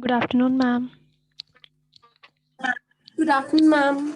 Good afternoon, ma'am. Good afternoon, ma'am.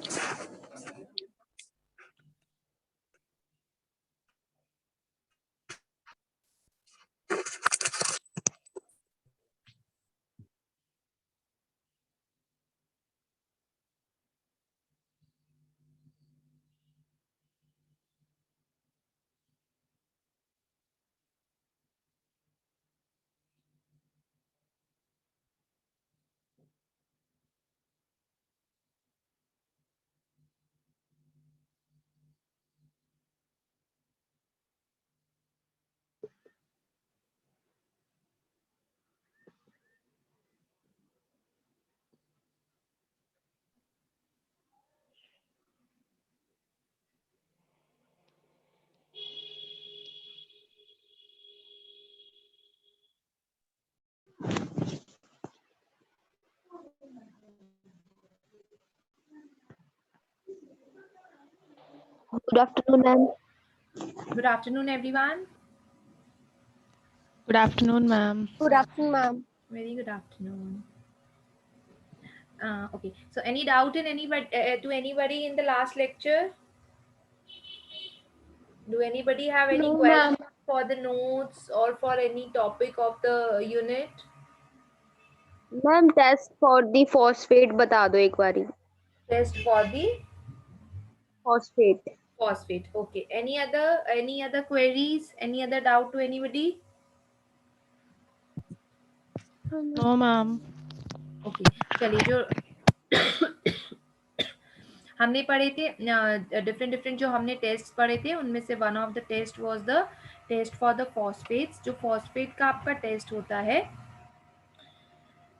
Good afternoon, ma'am. Good afternoon, everyone. Good afternoon, ma'am. Good afternoon, ma'am. Very good afternoon. Okay. So, any doubt in anybody to anybody in the last lecture? Do anybody have any No, questions ma'am. for the notes or for any topic of the unit? Ma'am test for the phosphate बता दो एक बारी. Test for the phosphate. phosphate. Okay. Any other queries? Any other doubt to anybody? No, ma'am. Okay. चलिए जो हमने पढ़े थे different जो हमने टेस्ट पढ़े थे उनमें से one of the test was the test for the phosphates. जो फॉस्फेट का आपका टेस्ट होता है,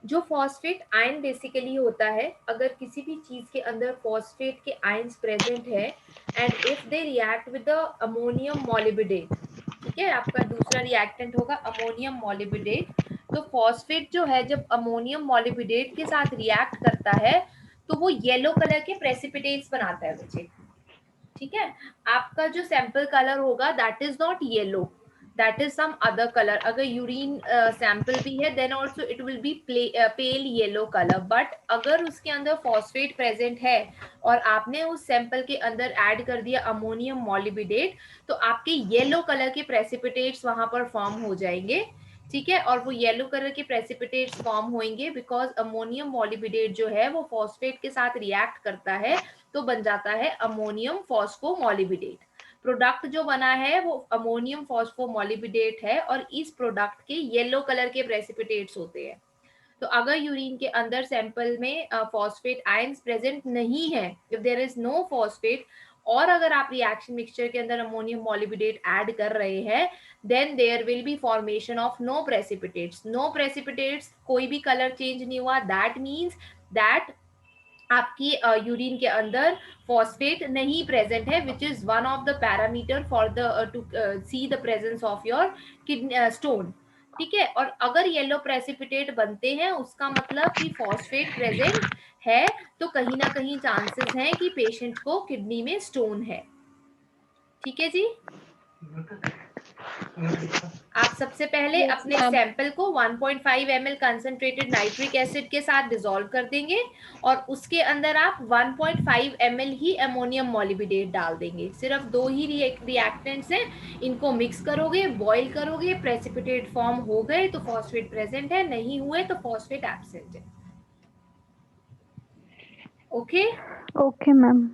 जो फॉस्फेट आयन बेसिकली होता है, अगर किसी भी चीज के अंदर फॉस्फेट के आयंस प्रेजेंट है and if they react with the ammonium molybdate, ठीक है, आपका दूसरा रिएक्टेंट होगा अमोनियम मॉलिबिडेट. तो फॉस्फेट जो है जब अमोनियम मॉलिबिडेट के साथ रिएक्ट करता है तो वो येलो कलर के प्रेसिपिटेट्स बनाता है बच्चे. ठीक है, आपका जो सैंपल कलर होगा that is not yellow, that is some other colour. अगर यूरिन सैंपल भी है then also it will be pale yellow colour. But अगर उसके अंदर फॉस्फेट प्रेजेंट है और आपने उस सैंपल के अंदर ऐड कर दिया अमोनियम मॉलिबिडेट, तो आपके येलो कलर के प्रेसिपिटेट्स वहां पर फॉर्म हो जाएंगे. ठीक है, और वो येलो कलर के प्रेसिपिटेट्स फॉर्म होंगे बिकॉज अमोनियम मॉलिबिडेट जो है वो फॉस्फेट के साथ रिएक्ट करता है तो बन जाता है अमोनियम फॉस्फोमोलिबिडेट. प्रोडक्ट जो बना है वो अमोनियम फॉस्फोमोलिबिडेट है और इस प्रोडक्ट के येलो कलर के प्रेसिपिटेट्स होते हैं. तो अगर यूरिन के अंदर सैंपल में फॉस्फेट आयंस प्रेजेंट नहीं है, if there is no phosphate, और अगर आप रिएक्शन मिक्सचर के अंदर अमोनियम मॉलिबिडेट ऐड कर रहे हैं, then there will be formation of no precipitates. No precipitates, कोई भी कलर चेंज नहीं हुआ, दैट मीन्स दैट आपकी यूरिन के अंदर फॉस्फेट नहीं प्रेजेंट है, which is one of the parameter for the to see the presence of your kidney stone. ठीक है, और अगर येलो प्रेसिपिटेट बनते हैं उसका मतलब कि फॉस्फेट प्रेजेंट है, तो कहीं ना कहीं चांसेस हैं कि पेशेंट को किडनी में स्टोन है. ठीक है जी, आप सबसे पहले Yes, अपने ma'am. सैंपल को 1.5 ml कंसंट्रेटेड नाइट्रिक एसिड के साथ डिसॉल्व कर देंगे और उसके अंदर आप 1.5 ml ही अमोनियम मॉलिबिडेट डाल देंगे. सिर्फ दो ही रिएक्टेंट्स हैं, इनको मिक्स करोगे, बॉईल करोगे, प्रेसिपिटेट फॉर्म हो गए तो फॉस्फेट प्रेजेंट है, नहीं हुए तो फॉस्फेट एब्सेंट है. Okay okay ma'am.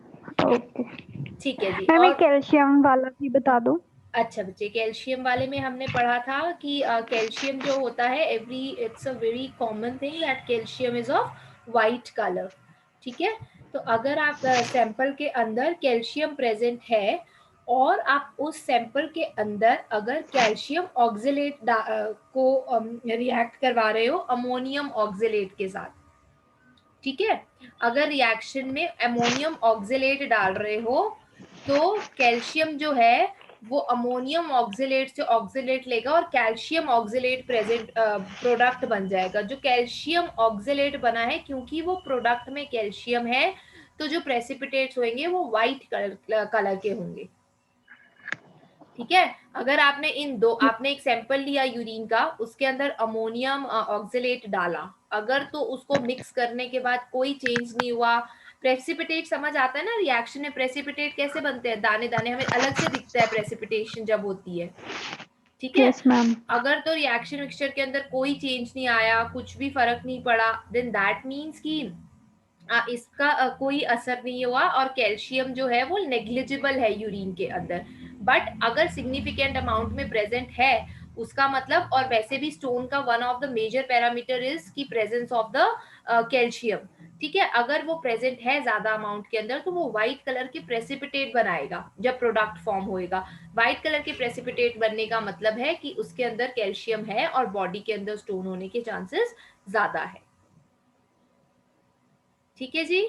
ओके ठीक है जी. मैम, और एक कैल्शियम वाला भी बता दो. अच्छा बच्चे, कैल्शियम वाले में हमने पढ़ा था कि कैल्शियम जो होता है it's a very common thing that calcium is of white colour. ठीक है, तो अगर आप सैंपल के अंदर कैल्शियम प्रेजेंट है और आप उस सैंपल के अंदर अगर कैल्शियम ऑक्जेलेट को रिएक्ट करवा रहे हो अमोनियम ऑक्जेलेट के साथ, ठीक है, अगर रिएक्शन में अमोनियम ऑक्जेलेट डाल रहे हो तो कैल्शियम जो है वो अमोनियम ऑक्जेलेट से ऑक्जेलेट लेगा और कैल्शियम ऑक्जेलेट प्रेजेंट प्रोडक्ट बन जाएगा. जो कैल्शियम ऑक्जेलेट बना है क्योंकि वो प्रोडक्ट में कैल्शियम है, तो जो प्रेसिपिटेट्स होंगे वो व्हाइट कलर के होंगे. ठीक है, अगर आपने आपने एक सैंपल लिया यूरिन का, उसके अंदर अमोनियम ऑक्सलेट डाला, अगर तो उसको मिक्स करने के बाद कोई चेंज नहीं हुआ, प्रेसिपिटेट समझ आता है ना, रिएक्शन में प्रेसिपिटेट कैसे बनते हैं, दाने दाने हमें अलग से दिखता है प्रेसिपिटेशन जब होती है, ठीक है। Yes ma'am. अगर तो रिएक्शन मिक्सचर के अंदर कोई चेंज नहीं आया, कुछ भी फर्क नहीं पड़ा, देन दैट मीन्स कि इसका कोई असर नहीं हुआ और कैल्शियम जो है वो नेग्लिजिबल है यूरिन के अंदर। बट अगर सिग्निफिकेंट अमाउंट में प्रेजेंट है, उसका मतलब, और वैसे भी स्टोन का one of the major parameter is की प्रेजेंस ऑफ द कैल्शियम, ठीक है। अगर वो प्रेजेंट है ज्यादा अमाउंट के अंदर, तो वो व्हाइट कलर के प्रेसिपिटेट बनाएगा जब प्रोडक्ट फॉर्म होएगा। व्हाइट कलर के प्रेसिपिटेट बनने का मतलब है कि उसके अंदर कैल्शियम है और बॉडी के अंदर स्टोन होने के चांसेस ज्यादा है, ठीक है जी।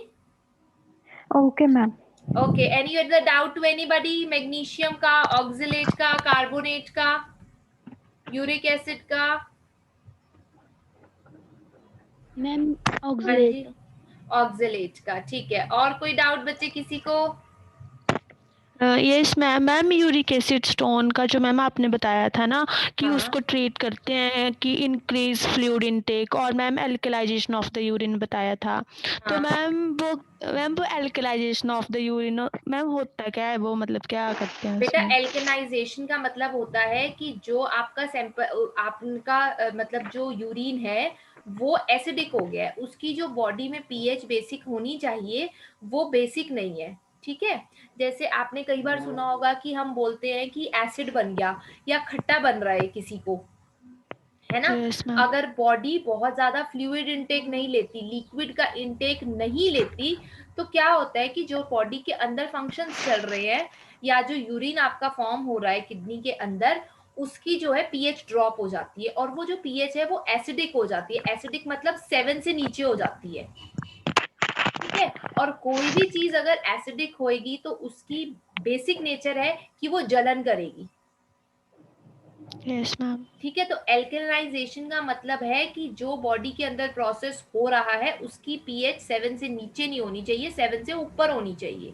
Okay ma'am. Okay, any other doubt to anybody? Magnesium का, ऑक्सलेट का, कार्बोनेट का, यूरिक एसिड का? Ma'am oxalate. ऑक्सलेट का, ठीक है। और कोई डाउट बच्चे किसी को? Yes ma'am. Ma'am uric acid stone का जो मैम आपने बताया था ना कि हाँ। उसको ट्रीट करते हैं कि इंक्रीज फ्लूइड इनटेक, और ma'am alkalisation of the urine बताया था। तो हाँ। मैम वो alkalisation of the urine ma'am होता क्या है, वो मतलब क्या करते हैं बेटा, उसमें? एल्केनाइजेशन का मतलब होता है कि जो आपका सैंपल, आपका मतलब जो यूरिन है वो एसिडिक हो गया है, उसकी जो बॉडी में पीएच बेसिक होनी चाहिए वो बेसिक नहीं है, ठीक है। जैसे आपने कई बार सुना होगा कि हम बोलते हैं कि एसिड बन गया या खट्टा बन रहा है किसी को, है ना। Yes ma'am. अगर बॉडी बहुत ज्यादा फ्लूइड इनटेक नहीं लेती, लिक्विड का इनटेक नहीं लेती, तो क्या होता है कि जो बॉडी के अंदर फंक्शंस चल रहे हैं या जो यूरिन आपका फॉर्म हो रहा है किडनी के अंदर, उसकी जो है पीएच ड्रॉप हो जाती है, और वो जो पीएच है वो एसिडिक हो जाती है। एसिडिक मतलब 7 से नीचे हो जाती है, ठीक है। और कोई भी चीज अगर एसिडिक होएगी तो उसकी बेसिक नेचर है कि वो जलन करेगी, यस मैम। ठीक है। तो एल्कलाइजेशन का मतलब है कि जो बॉडी के अंदर प्रोसेस हो रहा है उसकी पीएच 7 से नीचे नहीं होनी चाहिए, 7 से ऊपर होनी चाहिए।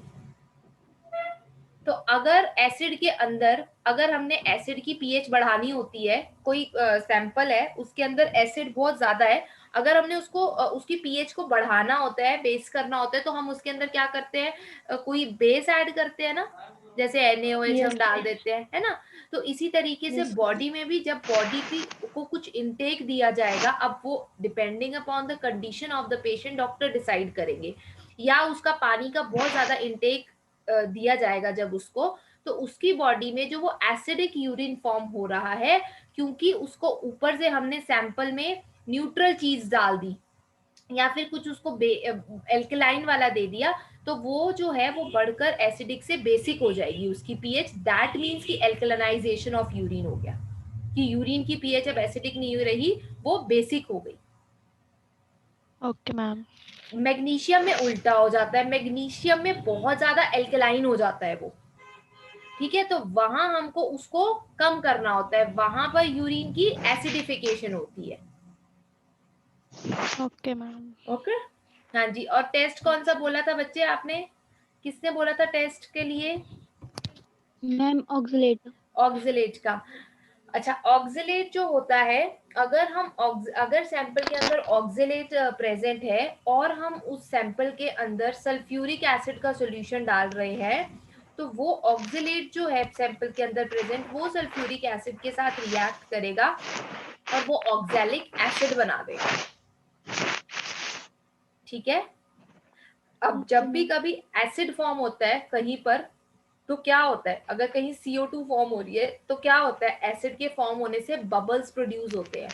तो अगर एसिड के अंदर, अगर हमने एसिड की पीएच बढ़ानी होती है, कोई सैंपल है उसके अंदर एसिड बहुत ज्यादा है, अगर हमने उसको उसकी पीएच को बढ़ाना होता है, बेस करना होता है, तो हम उसके अंदर क्या करते हैं, कोई बेस ऐड करते हैं ना, जैसे NaOH हम डाल देते हैं, है ना। तो इसी तरीके से बॉडी में भी जब बॉडी की को कुछ इनटेक दिया जाएगा, अब वो depending upon the condition of the patient doctor decide करेंगे, या उसका पानी का बहुत ज्यादा इनटेक दिया जाएगा जब उसको, तो उसकी बॉडी में जो वो एसिडिक यूरिन फॉर्म हो रहा है, क्योंकि उसको ऊपर से हमने सैंपल में न्यूट्रल चीज डाल दी या फिर कुछ उसको एल्कलाइन वाला दे दिया, तो वो जो है वो बढ़कर एसिडिक से बेसिक हो जाएगी उसकी पीएच। दैट मीन्स कि एल्कलाइजेशन ऑफ यूरिन हो गया, कि यूरिन की पीएच अब एसिडिक नहीं रही, वो बेसिक हो गई। Okay ma'am. मैग्नीशियम में उल्टा हो जाता है, मैग्नीशियम में बहुत ज्यादा एल्कलाइन हो जाता है वो, ठीक है। तो वहां हमको उसको कम करना होता है, वहां पर यूरिन की एसिडिफिकेशन होती है। Okay ma'am. ओके, हाँ जी। और टेस्ट कौन सा बोला था बच्चे आपने, किसने बोला था टेस्ट के लिए? Ma'am oxalate. ऑक्सलेट का। अच्छा, ऑक्सलेट जो होता है, अगर हम अगर सैंपल के अंदर ऑक्सलेट प्रेजेंट है और हम उस सैंपल के अंदर सल्फ्यूरिक एसिड का सॉल्यूशन डाल रहे हैं, तो वो ऑक्सलेट जो है सैंपल के अंदर प्रेजेंट, वो सल्फ्यूरिक एसिड के साथ रिएक्ट करेगा और वो ऑक्सैलिक एसिड बना देगा, ठीक है। अब जब भी कभी एसिड फॉर्म होता है कहीं पर, तो क्या होता है, अगर कहीं CO2 फॉर्म हो रही है तो क्या होता है, एसिड के फॉर्म होने से बबल्स प्रोड्यूस होते हैं,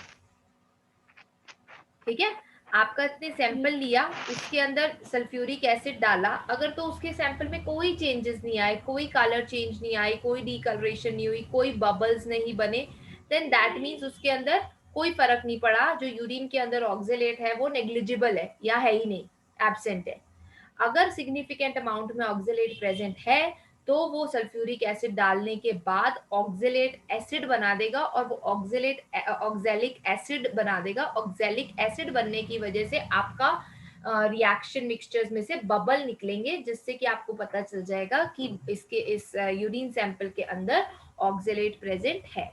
ठीक है। आपका इतने सैंपल लिया, उसके अंदर सल्फ्यूरिक एसिड डाला, अगर तो उसके सैंपल में कोई चेंजेस नहीं आए, कोई कलर चेंज नहीं आई, कोई डीकलरेशन नहीं हुई, कोई बबल्स नहीं बने, देन दैट मीन्स उसके अंदर कोई फर्क नहीं पड़ा, जो यूरिन के अंदर ऑक्सलेट है वो नेग्लिजिबल है या है ही नहीं, एब्सेंट है। अगर सिग्निफिकेंट अमाउंट में ऑक्सलेट प्रेजेंट है, तो वो सल्फ्यूरिक एसिड डालने के बाद ऑक्सलेट एसिड बना देगा और वो ऑक्सैलिक एसिड बना देगा। ऑक्सैलिक एसिड बनने की वजह से आपका रिएक्शन मिक्सचर्स में से बबल निकलेंगे, जिससे कि आपको पता चल जाएगा कि इस यूरिन सैंपल के अंदर ऑक्जेलेट प्रेजेंट है।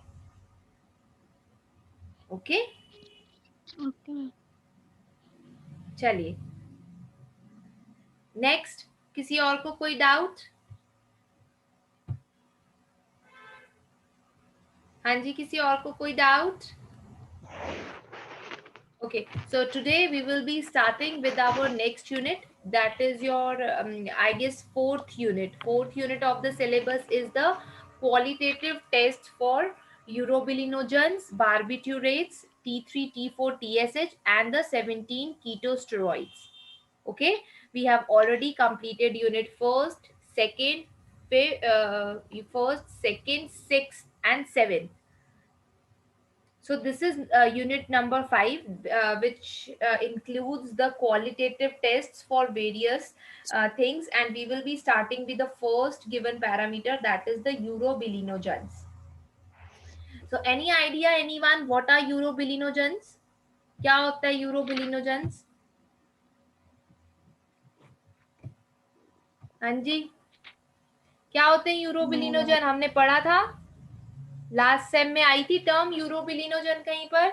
ओके, चलिए नेक्स्ट, किसी और को कोई डाउट? हाँ जी, किसी और को कोई doubt? Okay, so today we will be starting with our next unit, that is your I guess fourth unit. Fourth unit of the syllabus is the qualitative test for urobilinogens, barbiturates, T3, T4, TSH and the 17 ketosteroids. Okay, we have already completed unit first, second, first, second, sixth and seventh. So this is unit number 5, which includes the qualitative tests for various things, and we will be starting with the first given parameter, that is the urobilinogens. So any idea, anyone, what are urobilinogens? क्या होता है urobilinogens? हाँ जी, क्या होते हैं urobilinogen? हमने पढ़ा था लास्ट सेम में, आई थी टर्म यूरोबिलिनोजन कहीं पर।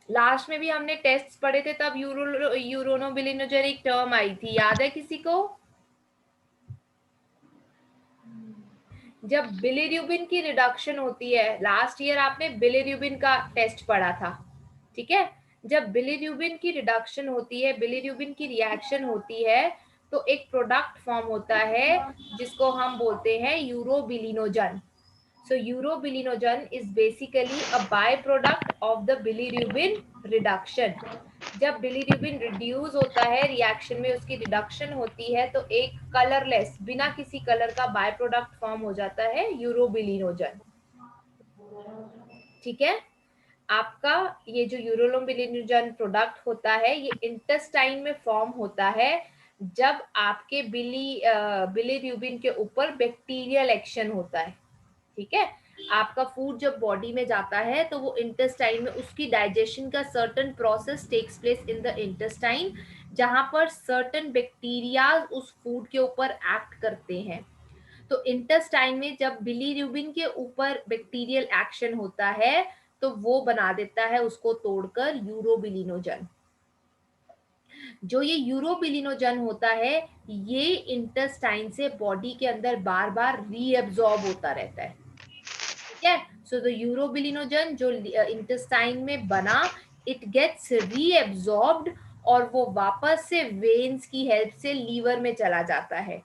लास्ट में भी हमने टेस्ट पढ़े थे, तब यूरोनोबिलिनोजन एक टर्म आई थी, याद है किसी को? जब बिलिरुबिन की रिडक्शन होती है, लास्ट ईयर आपने बिलिरुबिन का टेस्ट पढ़ा था, ठीक है? जब बिलिरुबिन की रिडक्शन होती है, बिलिरुबिन की रिएक्शन होती है, तो एक प्रोडक्ट फॉर्म होता है जिसको हम बोलते हैं urobilinogen. So urobilinogen is basically a byproduct of the bilirubin reduction. जब बिलिरुबिन रिड्यूस होता है, रिएक्शन में उसकी रिडक्शन होती है, तो एक कलरलेस, बिना किसी कलर का बाय प्रोडक्ट फॉर्म हो जाता है यूरोबिलिनोजन. ठीक है, आपका ये जो यूरोबिलिनोजन प्रोडक्ट होता है, ये इंटेस्टाइन में फॉर्म होता है जब आपके बिलिरुबिन के ऊपर बैक्टीरियल एक्शन होता है. ठीक है, आपका फूड जब बॉडी में जाता है तो वो इंटेस्टाइन में उसकी डाइजेशन का certain process takes place in the intestine, जहां पर सर्टेन बैक्टीरिया उस फूड के ऊपर एक्ट करते हैं. तो इंटेस्टाइन में जब बिलिरुबिन के ऊपर बैक्टीरियल एक्शन होता है तो वो बना देता है उसको तोड़कर यूरोबिलिनोजन. जो ये यूरोबिलिनोजन होता है, ये इंटेस्टाइन से बॉडी के अंदर बार बार रीएब्जॉर्ब होता रहता है. ठीक है, सो द यूरोबिलिनोजन जो इंटेस्टाइन में बना, इट गेट्स रीएब्जॉर्ब्ड और वो वापस से वेन्स की हेल्प से लीवर में चला जाता है.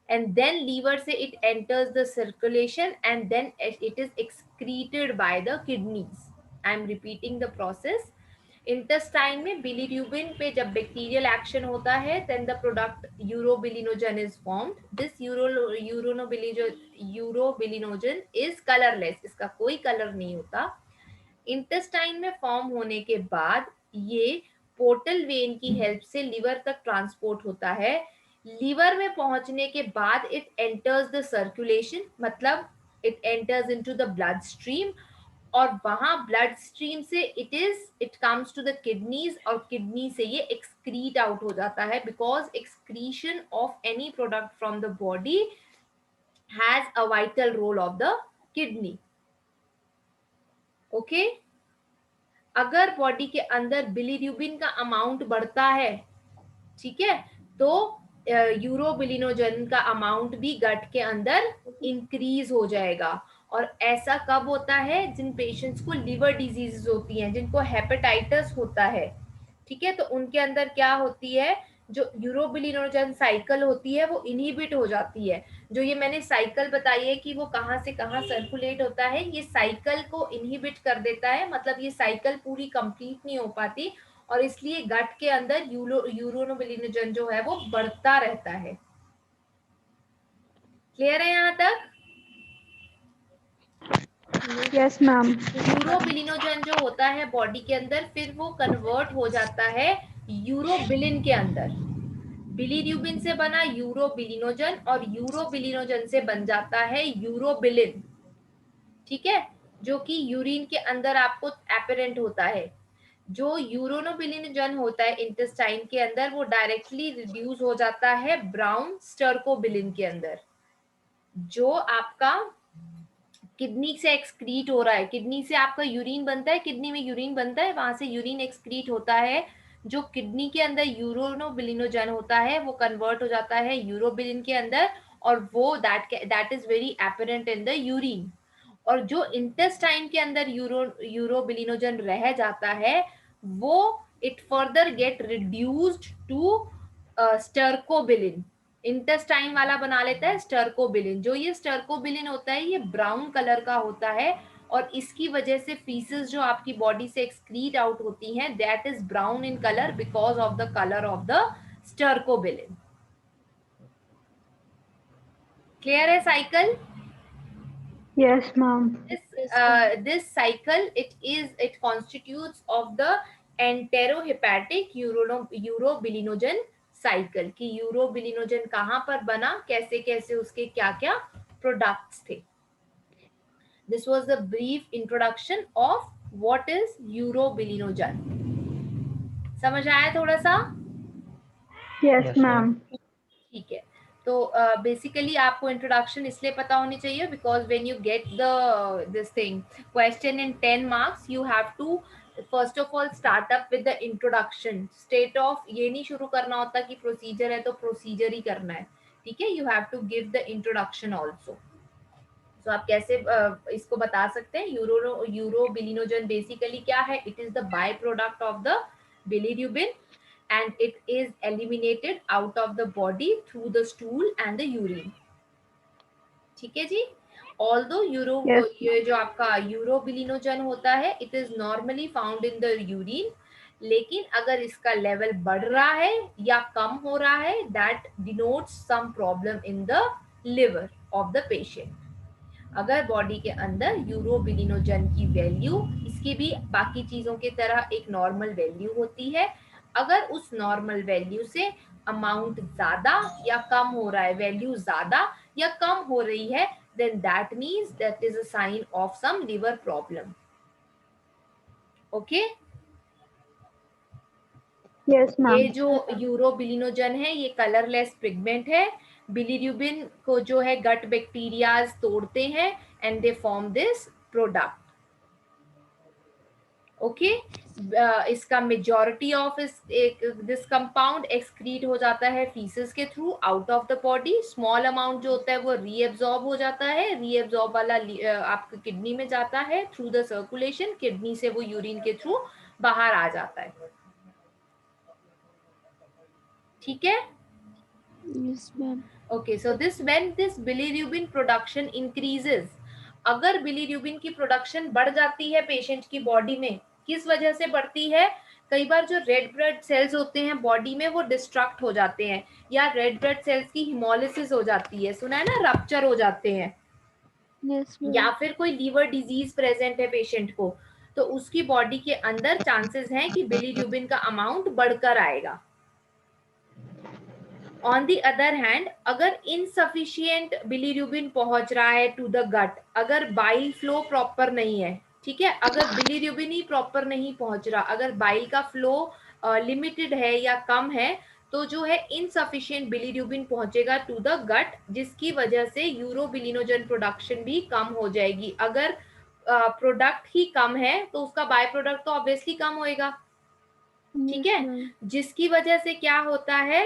एंड देन लीवर से it enters the circulation and then it is excreted by the kidneys. I am repeating the process. Intestine में बिलिरुबिन पे जब बैक्टीरियल एक्शन होता है, then the product urobilinogen is formed. This urobilinogen is colourless, इसका कोई colour नहीं होता. Intestine में फॉर्म होने के बाद ये पोर्टल वेन की हेल्प से लिवर तक ट्रांसपोर्ट होता है. लिवर में पहुंचने के बाद इट एंटर्स द सर्कुलेशन, मतलब it enters into the blood stream, और वहां ब्लड स्ट्रीम से it comes to the kidneys, और किडनी से ये एक्सक्रीट आउट हो जाता है, because excretion of any product from the body has a vital role of the kidney. Okay, अगर बॉडी के अंदर बिलिरुबिन का अमाउंट बढ़ता है, ठीक है, तो यूरोबिलिनोजन का अमाउंट भी गट के अंदर इंक्रीज हो जाएगा. और ऐसा कब होता है? जिन पेशेंट्स को लिवर डिजीजेस होती हैं, जिनको हेपेटाइटिस होता है, ठीक है, तो उनके अंदर क्या होती है, जो यूरोबिलिनोजन साइकिल होती है वो इनहिबिट हो जाती है. जो ये मैंने साइकिल बताई है कि वो कहाँ से कहाँ सर्कुलेट होता है, ये साइकिल को इनहिबिट कर देता है, मतलब ये साइकिल पूरी कंप्लीट नहीं हो पाती, और इसलिए गट के अंदर यूरोबिलिनोजन जो है वो बढ़ता रहता है. क्लियर है यहाँ तक? Yes ma'am. यूरोबिलिनोजन जो होता है बॉडी के अंदर, फिर वो कन्वर्ट हो जाता है यूरोबिलिन के अंदर. बिलिरुबिन से बना यूरोबिलिनोजन, और यूरोबिलिनोजन से बन जाता है यूरोबिलिन. ठीक है, जो कि यूरिन के अंदर आपको एपरेंट होता है. जो यूरोनोबिलिनोजन होता है इंटेस्टाइन के अंदर, वो डायरेक्टली रिड्यूस हो जाता है ब्राउन स्टर्कोबिलिन के अंदर, जो आपका किडनी से एक्सक्रीट हो रहा है। किडनी से आपका यूरिन बनता है, किडनी में यूरिन बनता है, वहां से यूरिन एक्सक्रीट होता है। जो किडनी के अंदर यूरोनोबिलिनोजन होता है वो कन्वर्ट हो जाता है यूरोबिलिन के अंदर, और वो that is very apparent in the urine. और जो इंटेस्टाइन के अंदर यूरोबिलिनोजन रह जाता है, वो it further get reduced to stercobilin. Intestine वाला बना लेता है स्टर्कोबिलिन। जो ये स्टर्कोबिलिन होता है ये ब्राउन कलर का होता है, और इसकी वजह से फीसेस जो आपकी बॉडी से एक्सक्रीट आउट होती हैं, that is brown in colour because of the colour of the stercobilin. Clear है cycle? Yes, ma'am. This cycle, it constitutes of the enterohepatic urobilinogen cycle, कि यूरोबिलिनोजन कहाँ पर बना, कैसे कैसे उसके क्या क्या प्रोडक्ट्स थे। This was the brief introduction of what is urobilinogen. समझ आया थोड़ा सा? Yes, ma'am. ठीक है, तो बेसिकली आपको इंट्रोडक्शन इसलिए पता होनी चाहिए because when you get the this thing question in 10 marks, you have to first of all start up with the introduction. State of ये नहीं शुरू करना होता कि प्रोसीजर है तो प्रोसीजर ही करना है, ठीक है। You have to give the introduction also. तो आप कैसे इसको बता सकते हैं? यूरोबिलिनोजन बेसिकली क्या है? It is the by product of the bilirubin and it is eliminated out of the body through the stool and the urine. ठीक है जी। Although Yes. ये जो आपका यूरोबिलिनोजन होता है, it is normally found in the urine, लेकिन अगर इसका लेवल बढ़ रहा है या कम हो रहा है, that denotes some problem in the liver of the patient. अगर बॉडी के अंदर यूरोबिलिनोजन की वैल्यू, इसकी भी बाकी चीजों की तरह एक नॉर्मल वैल्यू होती है, अगर उस नॉर्मल वैल्यू से अमाउंट ज्यादा या कम हो रहा है, वैल्यू ज्यादा या कम हो रही है, then that means that is a sign of some liver problem. Okay? Yes, ma'am. ये जो यूरोबिलिनोजन है ये कलरलेस पिगमेंट है। बिलिरुबिन को जो है गट बैक्टीरियाज तोड़ते हैं and they form this product. Okay, इसका majority of this compound excrete हो जाता है फीसेस के through out of the body. Small amount जो होता है वो रीएब्जॉर्ब हो जाता है, रीएब्जॉर्ब वाला आपके किडनी में जाता है थ्रू द सर्कुलेशन, किडनी से वो यूरिन के थ्रू बाहर आ जाता है। ठीक है? Yes, ma'am. Okay, so when this bilirubin production increases, अगर बिलिरुबिन की प्रोडक्शन बढ़ जाती है पेशेंट की बॉडी में, किस वजह से बढ़ती है? कई बार जो रेड ब्लड सेल्स होते हैं बॉडी में वो डिस्ट्रक्ट हो जाते हैं, या रेड ब्लड सेल्स की हिमोलिसिस हो जाती है, सुना है ना, रप्चर हो जाते हैं, Yes, ma'am. या फिर कोई लीवर डिजीज प्रेजेंट है पेशेंट को, तो उसकी बॉडी के अंदर चांसेस हैं कि बिलिरुबिन का अमाउंट बढ़कर आएगा। ऑन दी अदर हैंड, अगर इनसफिशियंट बिलिरुबिन पहुंच रहा है टू द गट, अगर बाइल फ्लो प्रॉपर नहीं है, ठीक है, अगर बिलिरुबिन ही प्रॉपर नहीं पहुंच रहा, अगर बाइल का फ्लो लिमिटेड है या कम है, तो जो है इनसफिशियंट बिलिरुबिन पहुंचेगा टू द गट, जिसकी वजह से यूरोबिलिनोजन प्रोडक्शन भी कम हो जाएगी। अगर प्रोडक्ट ही कम है तो उसका बाय प्रोडक्ट तो ऑब्वियसली कम होएगा, ठीक Yes, है, ma'am. जिसकी वजह से क्या होता है,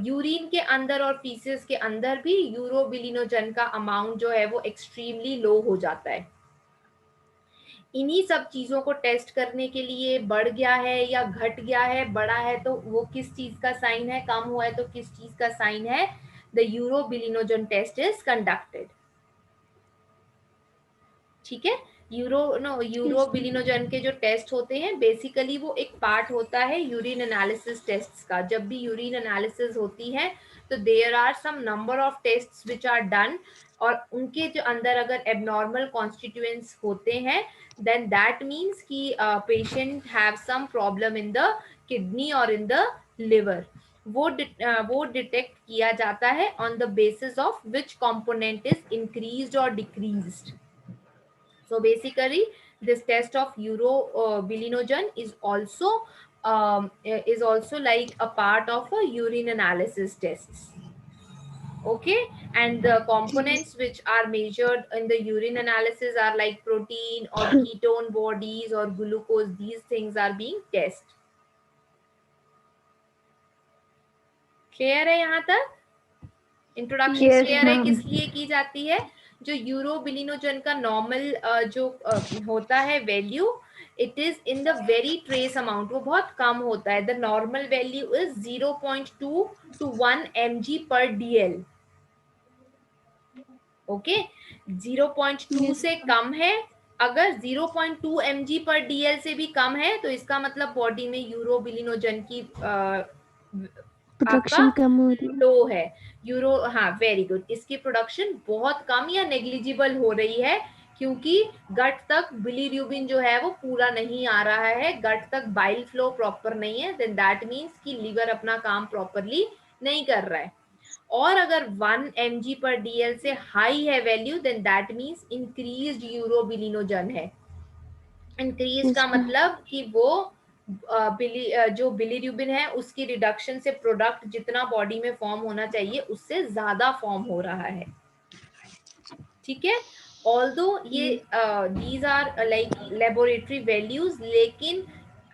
यूरिन के अंदर और फीसेस के अंदर भी यूरोबिलिनोजन का अमाउंट जो है वो एक्सट्रीमली लो हो जाता है। इन्हीं सब चीजों को टेस्ट करने के लिए बढ़ गया है या घट गया है, बढ़ा है तो वो किस चीज का साइन है, कम हुआ है तो किस चीज का साइन है, the urobilinogen test is conducted. ठीक है, यूरोबिलिनोजन के जो टेस्ट होते हैं बेसिकली वो एक पार्ट होता है यूरिन एनालिसिस टेस्ट्स का। जब भी यूरिन एनालिसिस होती है तो there are some number of tests which are done, और उनके जो अंदर अगर एबनॉर्मल कॉन्स्टिट्यूएंट्स होते हैं देन दैट मीन्स कि patient have some problem in the kidney और इन द लिवर। वो डिटेक्ट किया जाता है on the basis of which component is increased और decreased. So basically this test of urobilinogen is also like a part of a urine analysis tests. Okay, and the components which are measured in the urine analysis are like protein or ketone bodies or glucose. These things are being tested. Clear है यहाँ तक? Introduction Yes, clear है ma'am. किस लिए की जाती है? जो यूरोबिलिनोजन का नॉर्मल जो होता है value, it is in the very trace amount, वो बहुत कम होता है. The normal value is 0.2 to 1 mg per dl. Okay, 0.2 से कम है. अगर 0.2 mg per dl से भी कम है तो इसका मतलब बॉडी में यूरोबिलिनोजन की प्रोडक्शन कम हो रही है. लो है. यूरो, हाँ, वेरी गुड. इसकी प्रोडक्शन बहुत कम या नेग्लिजिबल हो रही है क्योंकि गट तक बिलीरुबिन जो है वो पूरा नहीं आ रहा है, गट तक बाइल फ्लो प्रॉपर नहीं है. देन दैट मीन्स कि लीवर अपना काम प्रॉपरली नहीं कर रहा है. और अगर 1 mg per dl से हाई है value, then that means increased urobilinogen है. इंक्रीज का मतलब कि वो जो बिलीरुबिन है उसकी रिडक्शन से प्रोडक्ट जितना बॉडी में फॉर्म होना चाहिए उससे ज्यादा फॉर्म हो रहा है. ठीक है. ऑल्दो ये these are like laboratory values, लेकिन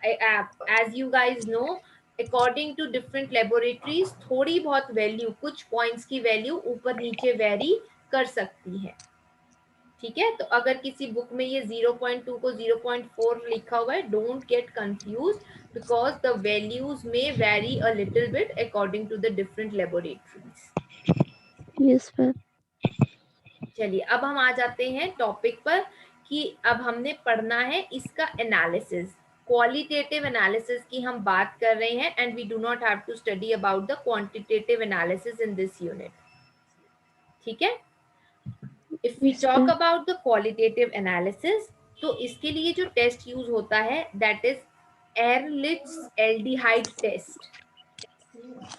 as you guys know, according to different laboratories थोड़ी बहुत वैल्यू, कुछ पॉइंट्स की वैल्यू ऊपर नीचे वेरी कर सकती है. ठीक है. तो अगर किसी बुक में ये 0.2 को 0.4 लिखा हुआ है, don't get confuse because the values में very a little bit according to the different laboratories. Yes ma'am. चलिए अब हम आ जाते हैं टॉपिक पर कि अब हमने पढ़ना है इसका एनालिसिस. क्वालिटेटिव एनालिसिस की हम बात कर रहे हैं and we do not have to study about the quantitative analysis in this unit. ठीक है. If we talk about the qualitative analysis, तो इसके लिए जो टेस्ट यूज होता है that is Ehrlich aldehyde test.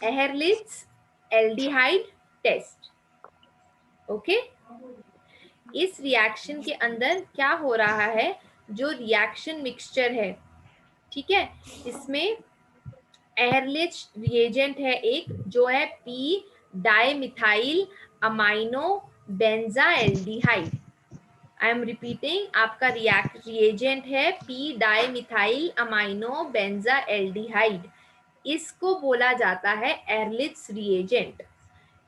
Ehrlich aldehyde test. Okay. इस reaction के अंदर क्या हो रहा है, जो रिएक्शन मिक्सचर है, ठीक है, इसमें एहरलिच रिएजेंट है एक जो है p dimethyl amino benzaldehyde. I am repeating, आपका रिएजेंट है पी डाइमिथाइल अमाइनो बेंजाएल्डिहाइड. इसको बोला जाता है एहरलिच रिएजेंट.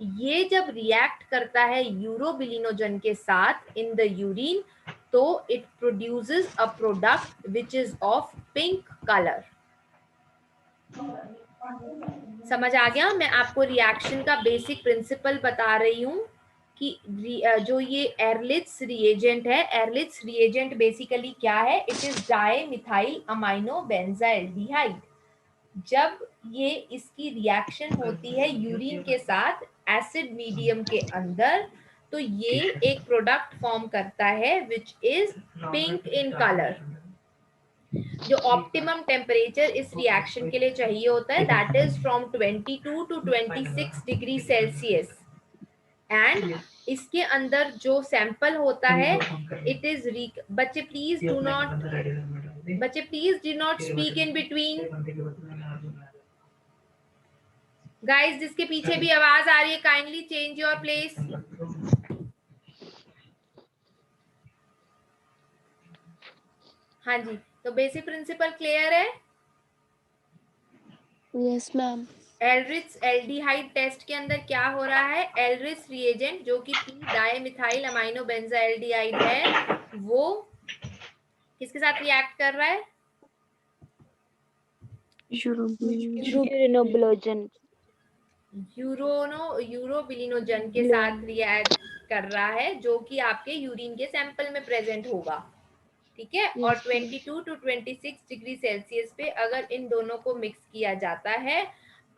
ये जब रिएक्ट करता है यूरोबिलिनोजन के साथ इन द यूरिन, तो it produces a product which is of pink colour. समझ आ गया? मैं आपको रिएक्शन का बेसिक प्रिंसिपल बता रही हूँ कि जो ये एहरलिच रिएजेंट है, एहरलिच रिएजेंट बेसिकली क्या है, इट इज डाइमिथाइल अमाइनो बेंजाएल्डिहाइड. जब ये इसकी रिएक्शन होती है यूरिन के साथ एसिड मीडियम के अंदर, तो ये एक प्रोडक्ट फॉर्म करता है which is pink in colour. जो ऑप्टिमम टेम्परेचर इस रिएक्शन के लिए चाहिए होता है that is from 22 to 26 degree Celsius. And इसके अंदर जो सैंपल होता है इट इज बच्चे please do not speak in between. Guys जिसके पीछे भी आवाज आ रही है काइंडली चेंज योर प्लेस. हाँ जी. तो बेसिक प्रिंसिपल क्लियर है? Yes ma'am. Ehrlich aldehyde test के अंदर क्या हो रहा है, एलरिच रिएजेंट जो कि पी डाइमिथाइल अमाइनो बेंजाएल्डिहाइड है, वो किसके साथ रिएक्ट कर रहा है? यूरोबिलिनोजन. यूरोबिलिनोजन के साथ रिएक्ट कर रहा है जो कि आपके यूरिन के सैंपल में प्रेजेंट होगा. ठीक है. और 22 to 26 डिग्री सेल्सियस पे अगर इन दोनों को मिक्स किया जाता है,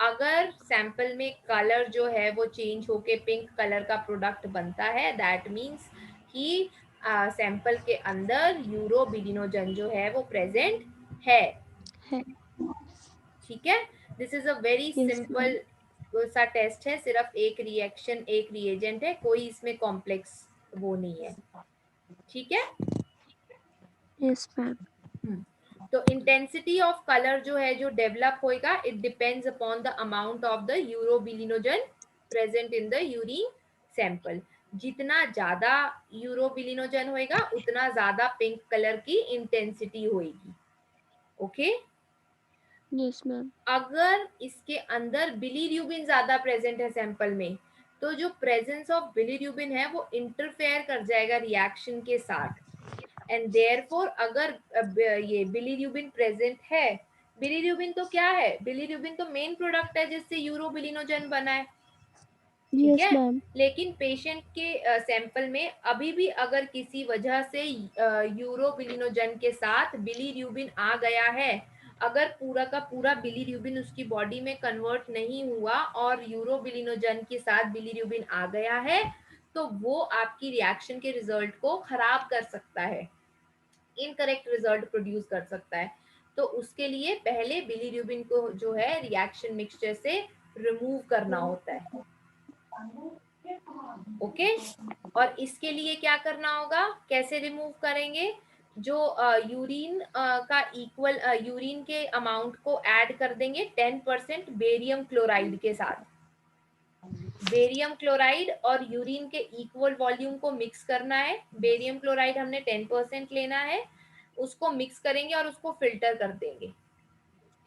अगर सैंपल में कलर जो है वो चेंज होके पिंक कलर का प्रोडक्ट बनता है, दैट मीन्स कि सैंपल के अंदर यूरोबिलिनोजन जो है वो प्रेजेंट है. ठीक है. This is a very simple सा टेस्ट है. सिर्फ एक रिएक्शन, एक रिएजेंट है, कोई इसमें कॉम्प्लेक्स वो नहीं है. ठीक है. Yes, ma'am. तो इंटेंसिटी ऑफ कलर जो है जो डेवलप होएगा, it depends upon the amount of the urobilinogen present in the urine sample. जितना ज्यादा यूरोबिलिनोजन होएगा उतना ज्यादा पिंक कलर की इंटेंसिटी होएगी। Okay Yes, ma'am. अगर इसके अंदर बिलीरुबिन ज्यादा प्रेजेंट है सैंपल में, तो जो प्रेजेंस ऑफ बिलीरुबिन है वो इंटरफेयर कर जाएगा रिएक्शन के साथ, एंड देयरफॉर अगर ये बिलीरुबिन प्रेजेंट है, बिलीरुबिन तो क्या है, बिलीरुबिन तो मेन प्रोडक्ट है जिससे यूरोबिलिनोजन बना है, ठीक Yes, है। ma'am. लेकिन पेशेंट के सैंपल में अभी भी अगर किसी वजह से यूरोबिलिनोजन के साथ बिलीरुबिन आ गया है, अगर पूरा का पूरा बिलीरुबिन उसकी बॉडी में कन्वर्ट नहीं हुआ और यूरोबिलिनोजन के साथ बिलीरुबिन आ गया है, तो वो आपकी रिएक्शन के रिजल्ट को खराब कर सकता है, इनकरेक्ट रिजल्ट प्रोड्यूस कर सकता है। तो उसके लिए पहले बिलीरुबिन को जो है रिएक्शन मिक्सचर से रिमूव करना होता है। ओके और इसके लिए क्या करना होगा, कैसे रिमूव करेंगे, जो यूरिन का इक्वल यूरिन के अमाउंट को ऐड कर देंगे 10% बेरियम क्लोराइड के साथ। बेरियम क्लोराइड और यूरिन के इक्वल वॉल्यूम को मिक्स करना है। बेरियम क्लोराइड हमने 10% लेना है, उसको मिक्स करेंगे और उसको फिल्टर कर देंगे,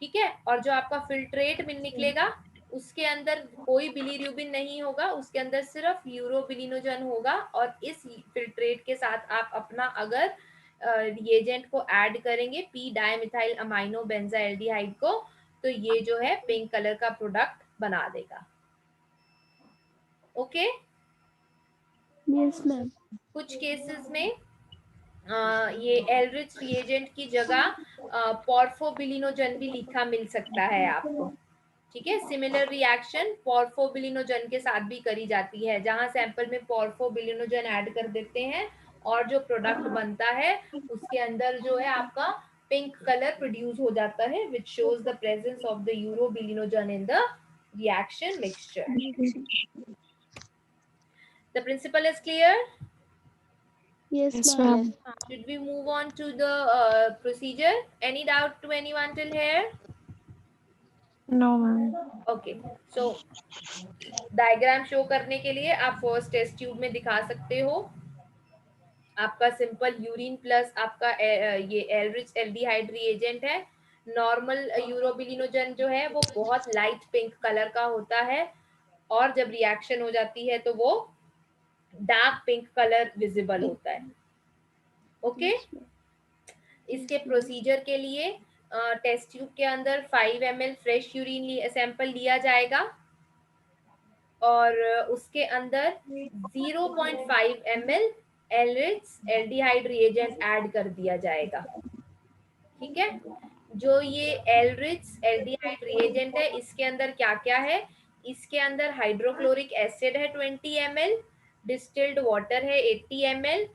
ठीक है। और जो आपका फिल्ट्रेट में निकलेगा उसके अंदर कोई बिलीरुबिन नहीं होगा, उसके अंदर सिर्फ यूरोबिलिनोजन होगा, और इस फिल्ट्रेट के साथ आप अपना अगर रिएजेंट को ऐड करेंगे पी डाइमिथाइल अमाइनो बेंजाइल्डिहाइड को, तो ये जो है पिंक कलर का प्रोडक्ट बना देगा। Okay Yes, ma'am. कुछ केसेस में ये एलरिच रिएजेंट की जगह पॉर्फोबिलिनोजन भी लिखा मिल सकता है आपको, ठीक है। सिमिलर रिएक्शन पॉर्फोबिलिनोजन के साथ भी करी जाती है, जहां सैंपल में पॉर्फोबिलिनोजन ऐड कर देते हैं और जो प्रोडक्ट बनता है उसके अंदर जो है आपका पिंक कलर प्रोड्यूस हो जाता है, which shows the presence of the urobilinogen in the reaction mixture. The principle is clear? Yes, Yes, ma'am. ma'am. Should we move on to the procedure? Any doubt to anyone till here? No, ma'am. Okay so diagram show करने के लिए आप first test tube में दिखा सकते हो आपका simple urine plus आपका ये एलरिच एल्डिहाइड रिएजेंट है। नॉर्मल यूरोबिलिनोजन जो है वो बहुत लाइट पिंक कलर का होता है, और जब रिएक्शन हो जाती है तो वो डार्क पिंक कलर विजिबल होता है। Okay Yes, ma'am. इसके प्रोसीजर के लिए टेस्ट ट्यूब के अंदर 5 ml फ्रेश यूरिन सैंपल लिया जाएगा, और उसके अंदर 0.5 ml एलरिच एल्डिहाइड रिएजेंट ऐड कर दिया जाएगा, ठीक है। जो ये एलरिच एल्डिहाइड रिएजेंट है इसके अंदर क्या क्या है, इसके अंदर हाइड्रोक्लोरिक एसिड है 20 ml, डिस्टिल्ड वाटर है 80 ml,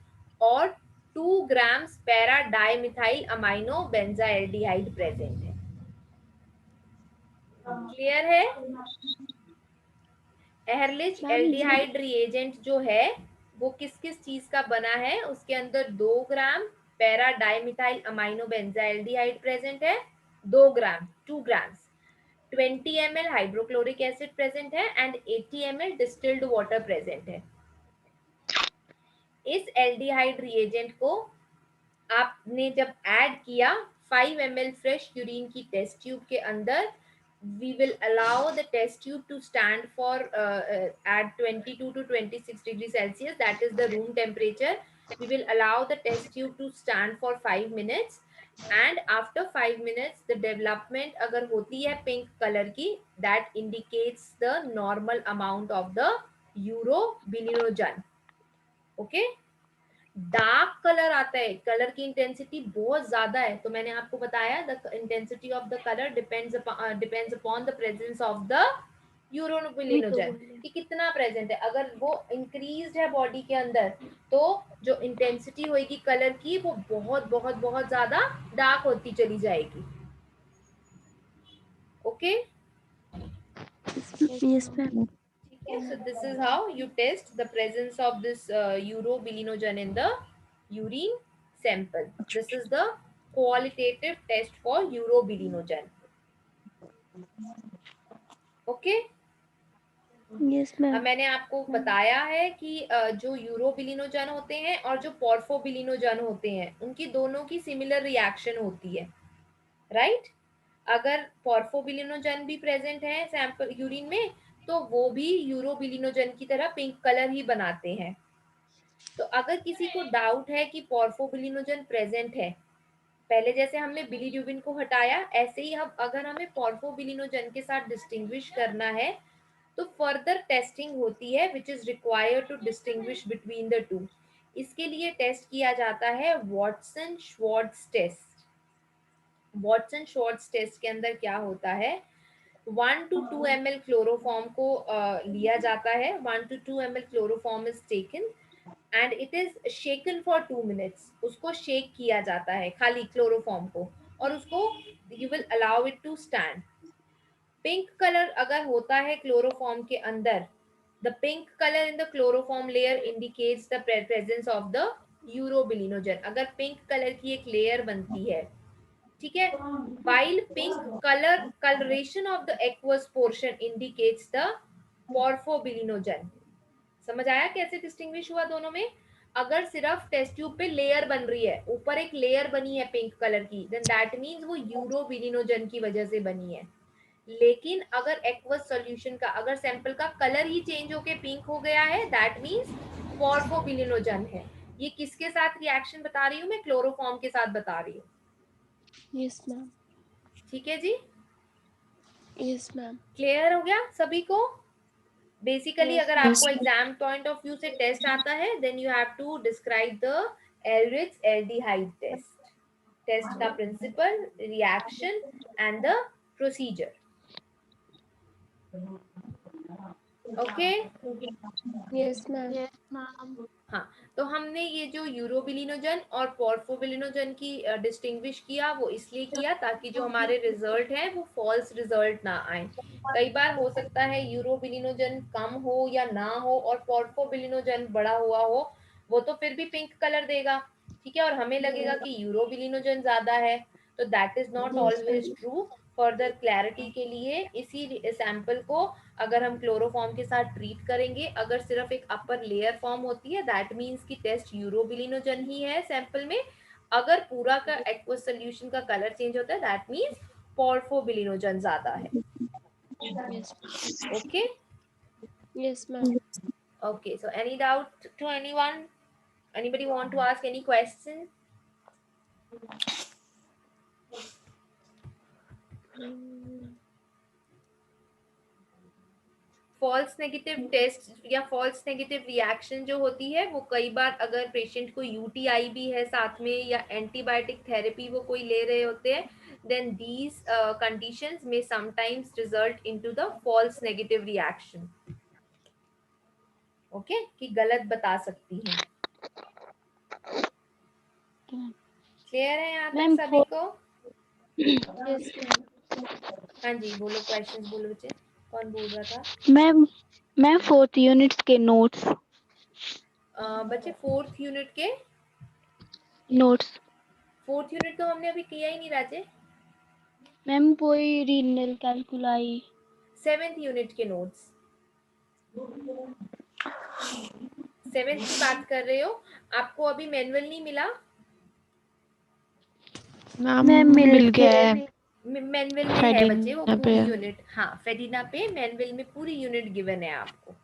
और 2 grams para dimethyl amino benzaldehyde present है। क्लियर है? एहरलिच Ma'am, एल्डिहाइड रिएजेंट जो है वो किस किस चीज का बना है, उसके अंदर 2 gram para dimethyl amino benzaldehyde present है, 2 gram 2 grams 20 ml hydrochloric acid present है, and 80 ml distilled water present है। इस एल्डिहाइड रिएजेंट को आपने जब ऐड किया 5 ml फ्रेश यूरिन की टेस्ट ट्यूब के अंदर, we will allow the test tube to stand for at 22 to 26 degrees Celsius, that is the room temperature. We will allow the test tube to stand for 5 minutes, and after 5 minutes the development अगर होती है pink color की, that indicates the normal amount of the urobilinogen. okay dark colour आता है, colour की intensity बहुत ज्यादा है, तो मैंने आपको बताया the intensity of the colour depends upon the presence of the urobilinogen कि कितना प्रेजेंट है। अगर वो इंक्रीज्ड है बॉडी के अंदर तो जो इंटेंसिटी होगी कलर की वो बहुत बहुत बहुत ज्यादा डार्क होती चली जाएगी। Okay Yes, ma'am. so this is how you test the presence of this urobilinogen in the urine sample. This is the qualitative test for urobilinogen. Okay. Yes, ma'am. मैंने आपको बताया है कि जो यूरोबिलिनोजन होते हैं और जो पोर्फोबिलिनोजन होते हैं उनकी दोनों की सिमिलर रिएक्शन होती है, राइट? अगर पोर्फोबिलिनोजन भी प्रेजेंट है सैंपल यूरिन में तो वो भी यूरोबिलिनोजन की तरह पिंक कलर ही बनाते हैं। तो अगर किसी को डाउट है कि पोर्फोबिलिनोजन प्रेजेंट है, पहले जैसे हमने बिलीरुबिन को हटाया, ऐसे ही हम अगर हमें पोर्फोबिलिनोजन के साथ डिस्टिंग्विश करना है तो फर्दर टेस्टिंग होती है which is required to distinguish between the two. इसके लिए टेस्ट किया जाता है Watson Schwartz test. Watson Schwartz test के अंदर क्या होता है, 1 to 2 ml क्लोरोफॉर्म को लिया जाता है। 1 to 2 ml chloroform is taken and it is shaken for 2 minutes। उसको शेक किया जाता है खाली क्लोरोफॉर्म को, और उसको you will allow it to stand. Pink colour अगर होता है क्लोरोफॉर्म के अंदर, the pink colour in the chloroform layer indicates the presence of the urobilinogen. अगर पिंक कलर की एक लेयर बनती है, ठीक है, while pink coloration of the aqueous portion indicates the porphobilinogen। समझ आया कैसे डिस्टिंग्विश हुआ दोनों में? अगर सिर्फ टेस्ट ट्यूब पे लेयर बन रही है, ऊपर एक लेयर बनी है पिंक कलर की, देन दैट मींस वो यूरोबिलिनोजन की वजह से बनी है। लेकिन अगर एक्वस सॉल्यूशन का अगर सैंपल का कलर ही चेंज होके पिंक हो गया है, दैट मींस पोर्फोबिलिनोजन है। ये किसके साथ रिएक्शन बता रही हूँ मैं? क्लोरोफॉर्म के साथ बता रही हूँ। Yes ma'am. ठीक है जी, यस मैम। क्लियर हो गया सभी को? बेसिकली Yes, अगर आपको एग्जाम पॉइंट ऑफ व्यू से टेस्ट आता है, then you have to describe the Ehrlich aldehyde test, test का principle, reaction and the procedure. Okay yes ma'am. Yes, ma'am. हाँ, तो हमने ये जो यूरोबिलिनोजन और पोर्फोबिलिनोजन की डिस्टिंग्विश किया, वो इसलिए किया ताकि जो हमारे रिजल्ट है वो फॉल्स रिजल्ट ना आए। कई बार हो सकता है यूरोबिलिनोजन कम हो या ना हो और पोर्फोबिलिनोजन बड़ा हुआ हो, वो तो फिर भी पिंक कलर देगा, ठीक है, और हमें लगेगा कि यूरोबिलिनोजन ज्यादा है। तो that is not always true. Further clarity के लिए इसी सैंपल को अगर हम क्लोरोफॉर्म के साथ ट्रीट करेंगे, अगर सिर्फ एक अपर लेयर फॉर्म होती है, दैट मीन्स कि टेस्ट यूरोबिलिनोजन ही है सैंपल में। अगर पूरा का एक्वस सॉल्यूशन का कलर चेंज होता है, दैट मीन्स पोर्फोबिलिनोजन ज्यादा है। Okay yes ma'am. Okay, so any doubt to anyone? Anybody want to ask any question? False negative test या फॉल्स नेगेटिव रिएक्शन जो होती है, वो कई बार अगर पेशेंट को यूटीआई भी है साथ में या एंटीबायोटिक थेरेपी वो कोई ले रहे होते हैं, then these conditions may sometimes result into the false negative reaction। Okay, कि गलत बता सकती हैं। क्लियर है यहाँ तक सभी को? Yes ma'am. हाँ जी, बोलो, क्वेश्चंस बोलो बच्चे। कौन बोल रहा था? मैं 4th यूनिट्स के नोट्स बच्चे 4th यूनिट के नोट्स 4th यूनिट तो हमने अभी किया ही नहीं राजे। मैम वही रीनल कैलकुलाई 7th यूनिट के नोट्स, 7th की बात कर रहे हो। आपको अभी मैनुअल नहीं मिला? मैम मिल गया है मैनुअल में है बच्चे वो फेडिना पूरी पे। यूनिट। हाँ, फेडिना पे मैनुअल में पूरी यूनिट गिवन है आपको।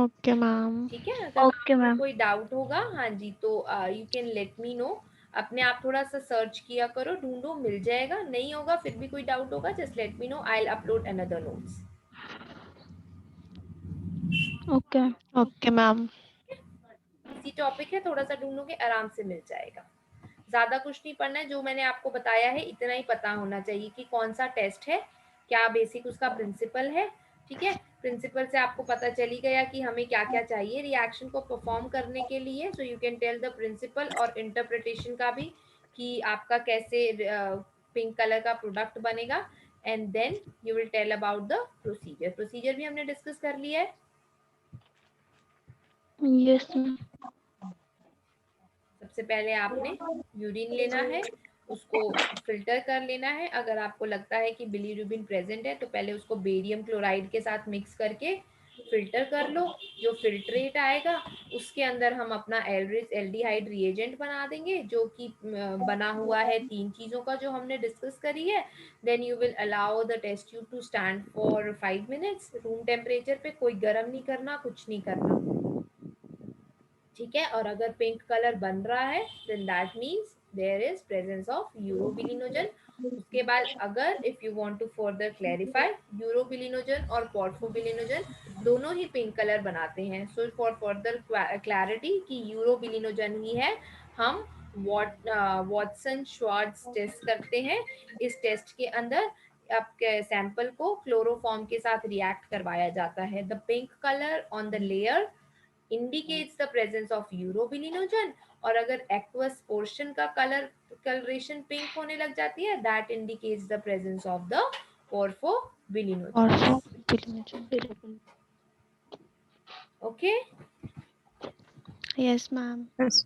Okay ma'am. ठीक है, अगर आपको कोई डाउट होगा, हाँ जी, तो you can let me know. अपने आप थोड़ा सा सर्च किया करो, ढूंढो, मिल जाएगा। नहीं होगा, फिर भी कोई डाउट होगा, just let me know, I will upload another notes. Okay okay ma'am. इसी टॉपिक है, थोड़ा सा ढूंढोगे आराम से मिल जाएगा। ज्यादा कुछ नहीं पढ़ना है, जो मैंने आपको बताया है इतना ही पता होना चाहिए कि कौन सा टेस्ट है, क्या बेसिक उसका प्रिंसिपल है। ठीक है, प्रिंसिपल से आपको पता चली गया कि हमें क्या क्या चाहिए रिएक्शन को परफॉर्म करने के लिए। So you can tell the principle और इंटरप्रिटेशन का भी कि आपका कैसे पिंक कलर का प्रोडक्ट बनेगा, and then you will tell about the procedure. Procedure भी हमने डिस्कस कर लिया है। Yes ma'am. सबसे पहले आपने यूरिन लेना है, उसको फिल्टर कर लेना है। अगर आपको लगता है कि बिलीरुबिन प्रेजेंट है तो पहले उसको बेरियम क्लोराइड के साथ मिक्स करके फिल्टर कर लो। जो फिल्ट्रेट आएगा उसके अंदर हम अपना एल्ड्रिज एल्डिहाइड रिएजेंट बना देंगे, जो कि बना हुआ है 3 चीज़ों का जो हमने डिस्कस करी है। Then you will allow the test tube to stand for 5 minutes room temperature पे। कोई गर्म नहीं करना, कुछ नहीं करना, ठीक है। और अगर पिंक कलर बन रहा है then that means there is presence of urobilinogen. उसके बाद अगर if you want to further clarify, urobilinogen और पोर्फोबिलिनोजन दोनों ही पिंक कलर बनाते हैं। सो फॉर फर्दर क्लैरिटी कि यूरोबिलिनोजन ही है, हम वॉटसन श्वार्ट्ज टेस्ट करते हैं। इस टेस्ट के अंदर आपके सैंपल को क्लोरोफॉर्म के साथ रिएक्ट करवाया जाता है। The pink colour on the layer indicates the presence of urobilinogen, और अगर एक्वस पोर्शन का कलरेशन पिंक होने लग जाती है that indicates the presence of the porphobilinogen. Porphobilinogen. Okay, Yes, ma'am. Yes.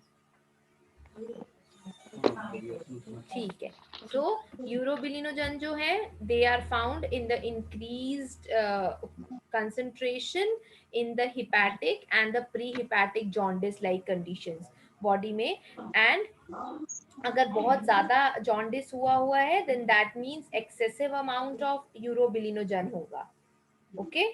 ठीक है। सो यूरोबिलिनोजन जो है they are found in the increased concentration in the hepatic and the pre hepatic jaundice like conditions body में। And अगर बहुत ज्यादा jaundice हुआ है then that means excessive amount of urobilinogen होगा। Okay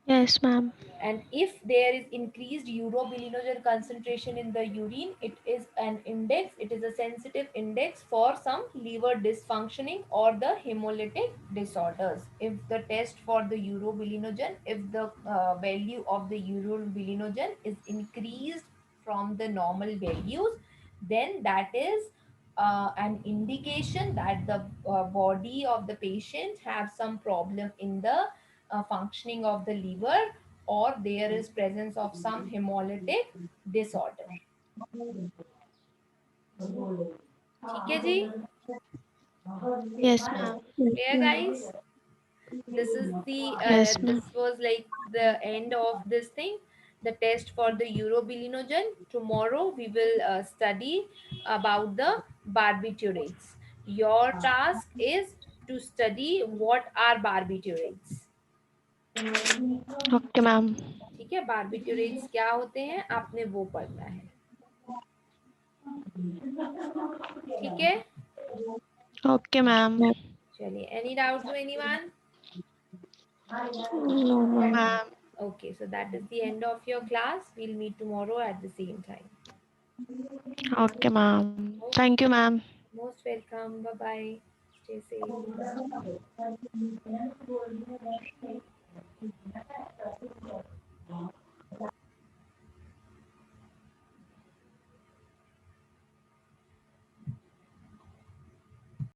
Yes, ma'am. And if there is increased urobilinogen concentration in the urine, it is an index, it is a sensitive index for some liver dysfunctioning or the hemolytic disorders. If the test for the urobilinogen, if the value of the urobilinogen is increased from the normal values, then that is an indication that the body of the patient have some problem in the functioning of the liver, or there is presence of some hemolytic disorder. ठीक है जी, Yes, ma'am. clear guys? This is the Yes, ma'am. this was like the end of this thing, the test for the urobilinogen. Tomorrow we will study about the barbiturates. Your task is to study what are barbiturates. Okay, ma'am. ठीक है, barbiturates क्या होते हैं आपने वो पढ़ना है, ठीक है। Okay, ma'am. चलिए, any doubt to anyone? No, ma'am. Ma'am. Okay, so that is the end of your class. We'll meet tomorrow at the same time. Okay, ma'am. Thank you, ma'am. Most welcome. Bye bye. Stay safe.